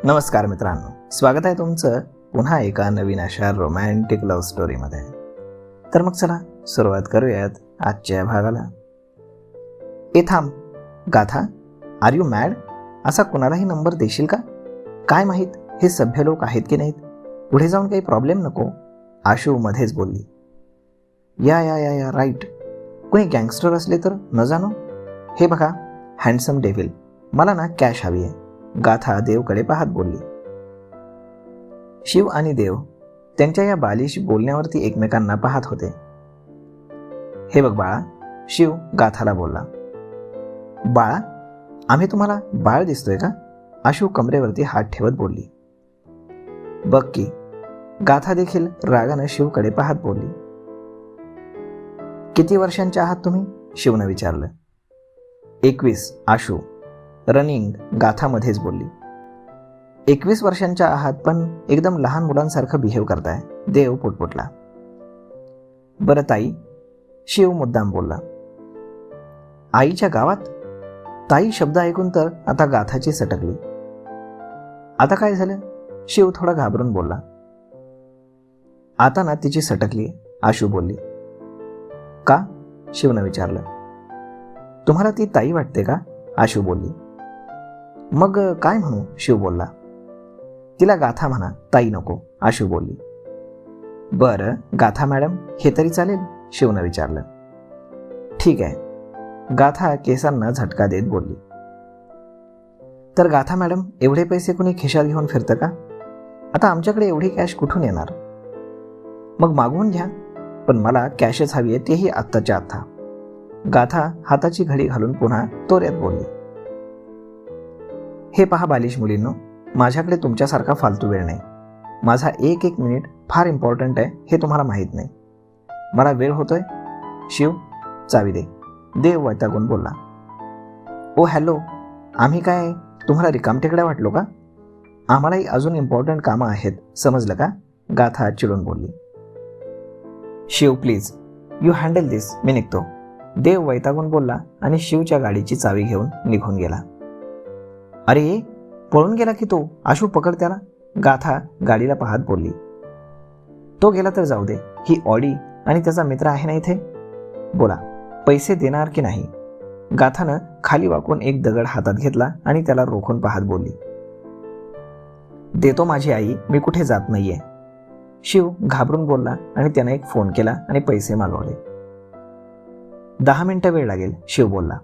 नमस्कार मित्रांनो, स्वागत आहे तुमचं पुन्हा एका नवीन अशा रोमॅन्टिक लव्ह स्टोरीमध्ये. तर मग चला सुरुवात करूयात आजच्या भागाला. ए थांब गाथा, आर यू मॅड? असा कुणालाही नंबर देशील का? काय माहीत हे सभ्य लोक आहेत की नाहीत. पुढे जाऊन काही प्रॉब्लेम नको. आशू मध्येच बोलली. या या या या राईट. कोणी गँगस्टर असले तर न जाणो. हे बघा हँडसम डेव्हिल, मला ना कॅश हवी आहे. गाथा देवकडे पाहत बोलली. शिव आणि देव त्यांच्या या बालिश बोलण्यावरती एकमेकांना पाहत होते. हे बघ बाळा, शिव गाथाला बोलला. बाळा? आम्ही तुम्हाला बाळ दिसतोय का? आशू कमरेवरती हात ठेवत बोलली. बघ की. गाथा देखील रागानं शिवकडे पाहत बोलली. किती वर्षांचे आहात तुम्ही? शिवनं विचारलं. 21. आशू रनिंग गाथामध्येच बोलली. 21 वर्षांच्या आहात पण एकदम लहान मुलांसारखं बिहेव करताय. देव पुटपुटला. बरं ताई, शिव मुद्दाम बोलला. आईच्या गावात? ताई शब्द ऐकून तर आता गाथाची सटकली. आता काय झालं? शिव थोडा घाबरून बोलला. आता ना तिची सटकली, आशू बोलली. का? शिवनं विचारलं. तुम्हाला ती ताई वाटते का? आशू बोलली. मग काय म्हणू? शिव बोलला. तिला गाथा म्हणा, ताई नको, आशू बोलली. बरं गाथा मॅडम हे तरी चालेल? शिवनं विचारलं. ठीक आहे. गाथा केसांना झटका देत बोलली. तर गाथा मॅडम, एवढे पैसे कुणी खिशात घेऊन फिरतं का? आता आमच्याकडे एवढी कॅश कुठून येणार? मग मागवून घ्या, पण मला कॅशच हवी आहे, तेही आत्ताच्या आत्ता. गाथा हाताची घडी घालून पुन्हा तोऱ्यात बोलली. हे पहा बालिश मुलींनो, माझ्याकडे तुमच्यासारखा फालतू वेळ नाही. माझा एक एक मिनिट फार इम्पॉर्टंट आहे हे तुम्हाला माहीत नाही. मला वेळ होतोय. शिव चावी दे. देव वैतागून बोलला. ओ हॅलो, आम्ही काय तुम्हाला रिकामटेकड्या वाटलो का? आम्हालाही अजून इम्पॉर्टंट कामं आहेत, समजलं का? गाथा चिडून बोलली. शिव प्लीज, यू हँडल दिस, मी निघतो. देव वैतागून बोलला आणि शिवच्या गाडीची चावी घेऊन निघून गेला. अरे पळून गेला की तो? आशू पकड त्याला. गाथा गाडीला पाहत बोलली. तो गेला तर जाऊ दे, ही ऑडी आणि त्याचा मित्र आहे ना इथे. बोला, पैसे देणार की नाही? गाथानं खाली वाकून एक दगड हातात घेतला आणि त्याला रोखून पाहत बोलली. देतो माझी आई, मी कुठे जात नाहीये. शिव घाबरून बोलला आणि त्याने एक फोन केला आणि पैसे मागवले. 10 मिनिटं वेळ लागेल, शिव बोलला.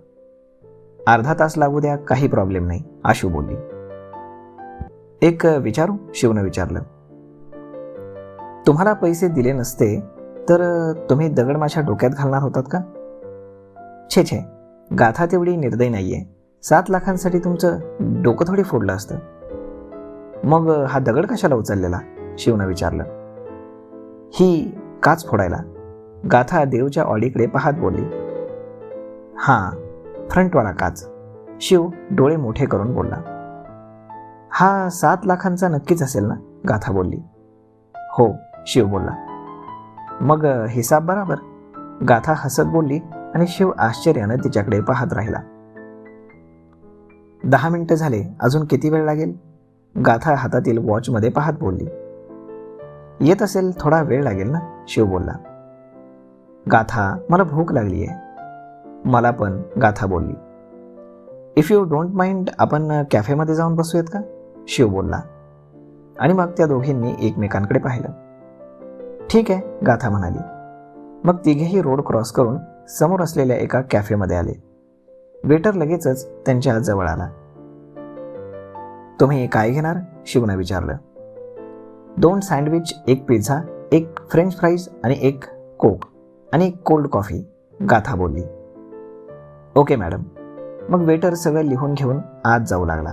अर्धा तास लागू द्या, काही प्रॉब्लेम नाही, आशू बोलली. एक विचारू? शिवनं विचारलं. तुम्हाला पैसे दिले नसते तर तुम्ही दगड माझ्या डोक्यात घालणार होतात का? छे छे, गाथा तेवढी निर्दय नाहीये. 7 लाखांसाठी तुमचं डोकं थोडी फोडलं असतं. मग हा दगड कशाला उचललेला? शिवनं विचारलं. ही काच फोडायला. गाथा देवच्या ऑडीकडे पाहत बोलली. हां, फ्रंटवाला काच. शिव डोळे मोठे करून बोलला. हा 7 लाखांचा नक्कीच असेल ना? गाथा बोलली. हो, शिव बोलला. मग हिसाब बराबर? गाथा हसत बोलली आणि शिव आश्चर्यानं तिच्याकडे पाहत राहिला. 10 मिनिटं झाले, अजून किती वेळ लागेल? गाथा हातातील वॉचमध्ये पाहत बोलली. येत असेल थोडा वेळ लागेल ना? शिव बोलला. गाथा, मला भूक लागली आहे. मला पण, गाथा बोलली. इफ यू डोंट माइंड आपण कॅफेमध्ये जाऊन बसूयात का? शिव बोलला. आणि मग त्या दोघींनी एकमेकांकडे पाहिलं. ठीक आहे, गाथा म्हणाली. मग तिघेही रोड क्रॉस करून समोर असलेल्या एका कॅफेमध्ये आले. वेटर लगेचच त्यांच्या जवळ आला. तुम्ही काय घेणार? शिवनं विचारलं. 2 सँडविच, 1 पिझ्झा, 1 फ्रेंच फ्राईज आणि 1 कोक आणि 1 कोल्ड कॉफी, गाथा बोलली. Okay madam. मग वेटर सगळं लिहून घेऊन आत जाऊ लागला.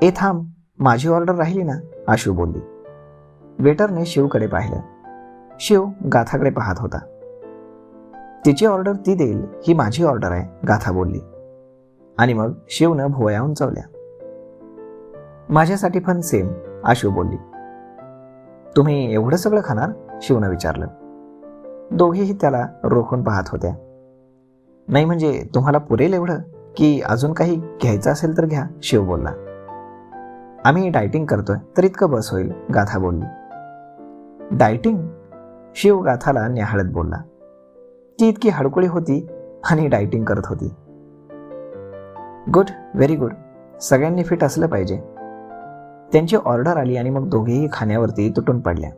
ए थांब, माझी ऑर्डर राहिली ना? आशू बोलली. वेटरने शिवकडे पाहिलं. शिव गाथाकडे पाहत होता. तिची ऑर्डर ती देईल, ही माझी ऑर्डर आहे, गाथा बोलली. आणि मग शिवनं भुवया उंचावल्या. माझ्यासाठी पण सेम, आशू बोलली. तुम्ही एवढं सगळं खाणार? शिवनं विचारलं. दोघेही त्याला रोखून पाहत होत्या. नाही म्हणजे तुम्हाला पुरेल एवढं की अजून काही घ्यायचं असेल तर घ्या, शिव बोलला. आम्ही डायटिंग करतोय तर इतकं बस होईल, गाथा बोलली. डायटिंग? शिव गाथाला न्याहाळत बोलला. ती इतकी हडकुळी होती आणि डायटिंग करत होती. Good, very good. सगळ्यांनी फिट असलं पाहिजे. त्यांची ऑर्डर आली आणि मग दोघेही खाण्यावरती तुटून पडल्या.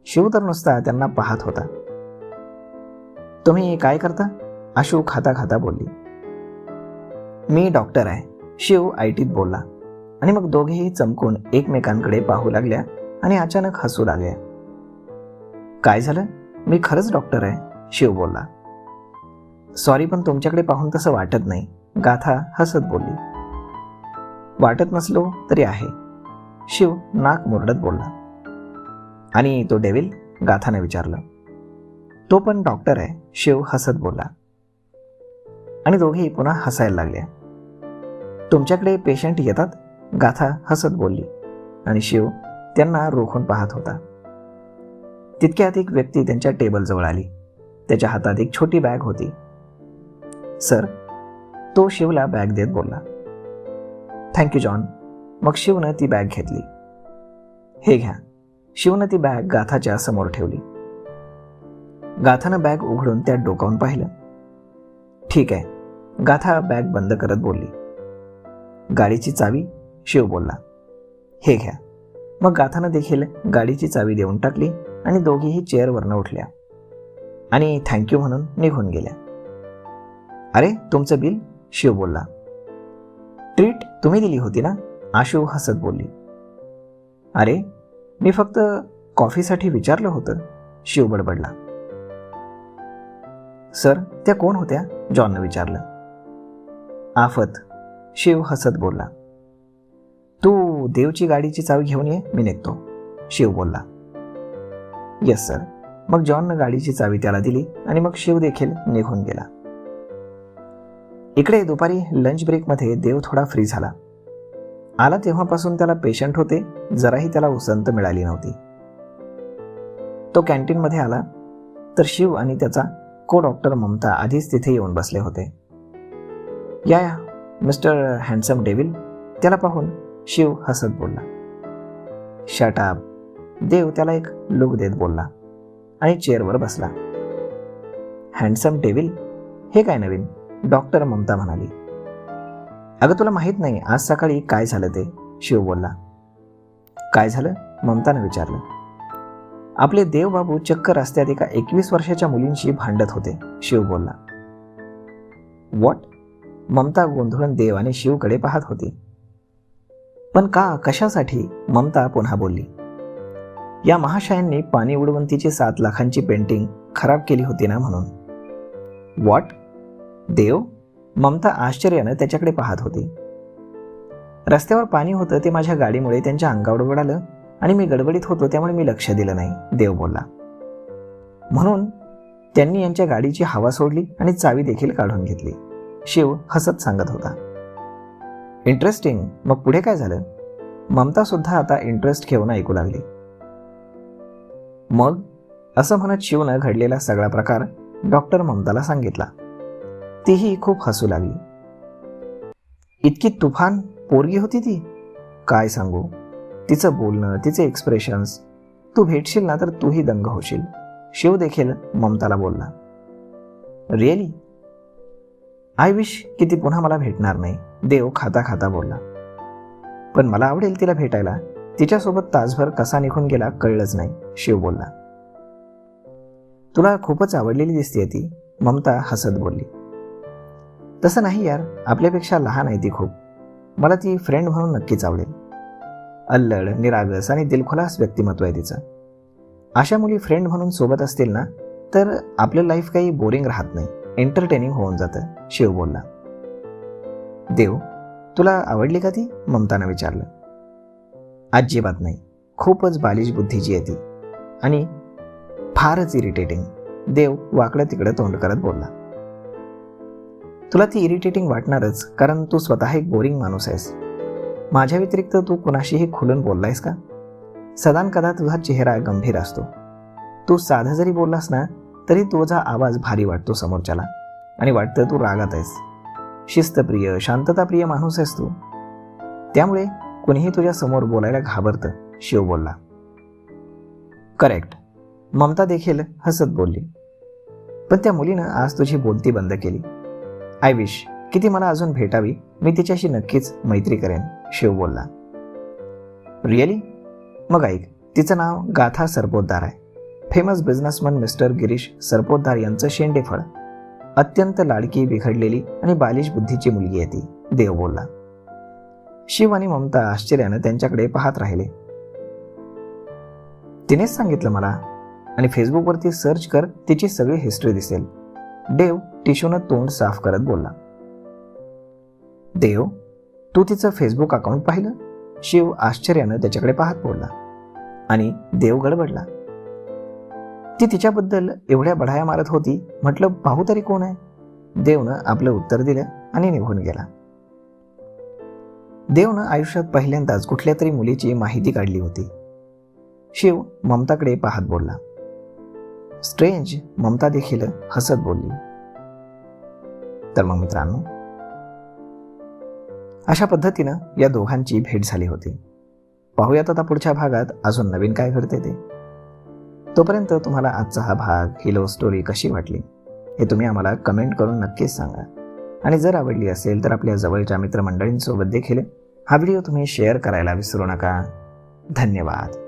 शिव तर नुसता त्यांना पाहत होता. तुम्ही काय करता? आशू खाता खाता बोलली. मी डॉक्टर आहे, शिव आयटीत बोलला. आणि मग दोघेही चमकून एकमेकांकडे पाहू लागल्या आणि अचानक हसू लागल्या. काय झालं? मी खरंच डॉक्टर आहे, शिव बोलला. सॉरी, पण तुमच्याकडे पाहून तसं वाटत नाही, गाथा हसत बोलली. वाटत नसलो तरी आहे, शिव नाक मुरडत बोलला. आणि तो डेव्हिल? गाथाने विचारलं. तो पण डॉक्टर आहे, शिव हसत बोलला. आणि दोघेही पुन्हा हसायला लागल्या. तुमच्याकडे पेशंट येतात? गाथा हसत बोलली आणि शिव त्यांना रोखून पाहत होता. तितक्यात एक व्यक्ती त्यांच्या टेबलजवळ आली. त्याच्या हातात एक छोटी बॅग होती. सर, तो शिवला बॅग देत बोलला. Thank you John. मग शिवनं ती बॅग घेतली. हे घ्या. शिवनं ती बॅग गाथाच्या समोर ठेवली. गाथानं बॅग उघडून त्यात डोकावून पाहिलं. ठीक आहे, गाथा बॅग बंद करत बोलली. गाडीची चावी? शिव बोलला. हे घ्या. मग गाथानं देखील गाडीची चावी देऊन टाकली आणि दोघीही चेअरवरनं उठल्या आणि थँक्यू म्हणून निघून गेल्या. अरे, तुमचं बिल? शिव बोलला. ट्रीट तुम्ही दिली होती ना? आशू हसत बोलली. अरे, मी फक्त कॉफीसाठी विचारलं होतं, शिव बडबडला. सर, त्या कोण होत्या? जॉननं विचारलं. आफत, शिव हसत बोलला. तू देवची गाडीची चावी घेऊन ये, मी निघतो, शिव बोलला. Yes sir. मग जॉननं गाडीची चावी त्याला दिली आणि मग शिव देखील निघून गेला. इकडे दुपारी लंच ब्रेकमध्ये देव थोडा फ्री झाला. आला तेव्हापासून त्याला पेशंट होते, जराही त्याला उसंत मिळाली नव्हती. तो कॅन्टीनमध्ये आला तर शिव आणि त्याचा को डॉक्टर ममता आधीच तिथे येऊन बसले होते. या मिस्टर हँडसम डेव्हिल. त्याला पाहून शिव हसत बोलला. Shut up. देव त्याला एक लुक देत बोलला आणि चेअरवर बसला. Handsome devil? हे काय नवीन? डॉक्टर ममता म्हणाली. अगं, तुला माहित नाही आज सकाळी काय झालं ते, शिव बोलला. काय झालं? ममतानं विचारलं. आपले देवबाबू चक्क रस्त्यात एका 21 वर्षाच्या मुलींशी भांडत होते, शिव बोलला. व्हॉट? ममता गोंधळून देव आणि शिवकडे पाहत होती. पण का, कशासाठी? ममता पुन्हा बोलली. या महाशयांनी पाणी उडवंतीची 7 लाखांची पेंटिंग खराब केली होती ना, म्हणून. व्हॉट? देव? ममता आश्चर्यानं त्याच्याकडे पाहत होती. रस्त्यावर पाणी होतं ते माझ्या गाडीमुळे त्यांच्या अंगावर उडालं आणि मी गडबडीत होतो त्यामुळे मी लक्ष दिलं नाही, देव बोलला. म्हणून त्यांनी यांच्या गाडीची हवा सोडली आणि चावी देखील काढून घेतली, शिव हसत सांगत होता. इंटरेस्टिंग. मग पुढे काय झालं? ममता सुद्धा आता इंटरेस्ट घेऊन ऐकू लागली. मग असं म्हणत शिवनं घडलेला सगळा प्रकार डॉक्टर ममताला सांगितला. तीही खूप हसू लागली. इतकी तुफान पोरगी होती ती, काय सांगू. तिचं बोलणं, तिचे एक्सप्रेशन्स. तू भेटशील ना तर तूही दंग होशील, शिव देखील ममताला बोलला. रिअली? आय विश की ती पुन्हा मला भेटणार नाही, देव खाता खाता बोलला. पण मला आवडेल तिला भेटायला. तिच्यासोबत तासभर कसा निघून गेला कळलंच नाही, शिव बोलला. तुला खूपच आवडलेली दिसतेय ती, ममता हसत बोलली. तसं नाही यार, आपल्यापेक्षा लहान आहे ती खूप. मला ती फ्रेंड म्हणून नक्कीच आवडेल. अल्लड, निरागस आणि दिलखुलास व्यक्तिमत्व आहे तिचं. अशा मुली फ्रेंड म्हणून सोबत असतील ना तर आपलं लाईफ काही बोरिंग राहत नाही, एंटरटेनिंग होऊन जातं, शिव बोलला. देव, तुला आवडली का ती? ममतानं विचारलं. अजिबात नाही. खूपच बालिश बुद्धीची आहे ती आणि फारच इरिटेटिंग, देव वाकडं तिकडं तोंड करत बोलला. तुला ती इरिटेटिंग वाटणारच, कारण तू स्वतः एक बोरिंग माणूस आहेस. माझ्या व्यतिरिक्त तू कुणाशीही खुलून बोललायस का? सदान कदा तुझा चेहरा गंभीर असतो. तू साधं जरी बोललास ना तरी तुझा आवाज भारी वाटतो समोरच्याला आणि वाटतं तू रागात आहेस. शिस्तप्रिय, शांतताप्रिय माणूस आहेस तू. त्यामुळे कुणीही तुझ्या समोर बोलायला घाबरतं, शिव बोलला. करेक्ट, ममता देखील हसत बोलली. पण त्या मुलीनं आज तुझी बोलती बंद केली. आय विश की ती मला अजून भेटावी, मी तिच्याशी नक्कीच मैत्री करेन, शिव बोलला. रिअली? मग ऐक, तिचं नाव गाथा सरपोतदार आहे. Famous businessman mister Girish Sarpotdar यांचं शेंडेफळ. अत्यंत लाडकी, बिघडलेली आणि बालिश बुद्धीची मुलगी आहे ती, देव बोलला. शिव आणि ममता आश्चर्यानं त्यांच्याकडे पाहत राहिले. तिनेच सांगितलं मला, आणि फेसबुकवरती सर्च कर, तिची सगळी हिस्ट्री दिसेल, देव टिशूनं तोंड साफ करत बोलला. देव, तू तिचं फेसबुक अकाउंट पाहिलं? शिव आश्चर्यानं त्याच्याकडे पाहत बोलला. आणि देव गडबडला. ती तिच्याबद्दल एवढ्या बढाया मारत होती, म्हटलं पाहू तरी कोण आहे. देवनं आपलं उत्तर दिलं आणि निघून गेला. देवनं आयुष्यात पहिल्यांदाच कुठल्या तरी मुलीची माहिती काढली होती. शिव ममताकडे पाहत बोलला. स्ट्रेंज, ममता देखील हसत बोलली. तर मग मित्रांनो, अशा पद्धतीनं या दोघांची भेट झाली होती. पाहूयात आता पुढच्या भागात अजून नवीन काय घडते ते. तोपर्यंत तुम्हाला आजचा हा भाग, ही लव्ह स्टोरी कशी वाटली हे तुम्ही आम्हाला कमेंट करून नक्कीच सांगा. आणि जर आवडली असेल तर आपल्या जवळच्या मित्रमंडळींसोबत देखील हा व्हिडिओ तुम्ही शेअर करायला विसरू नका. धन्यवाद.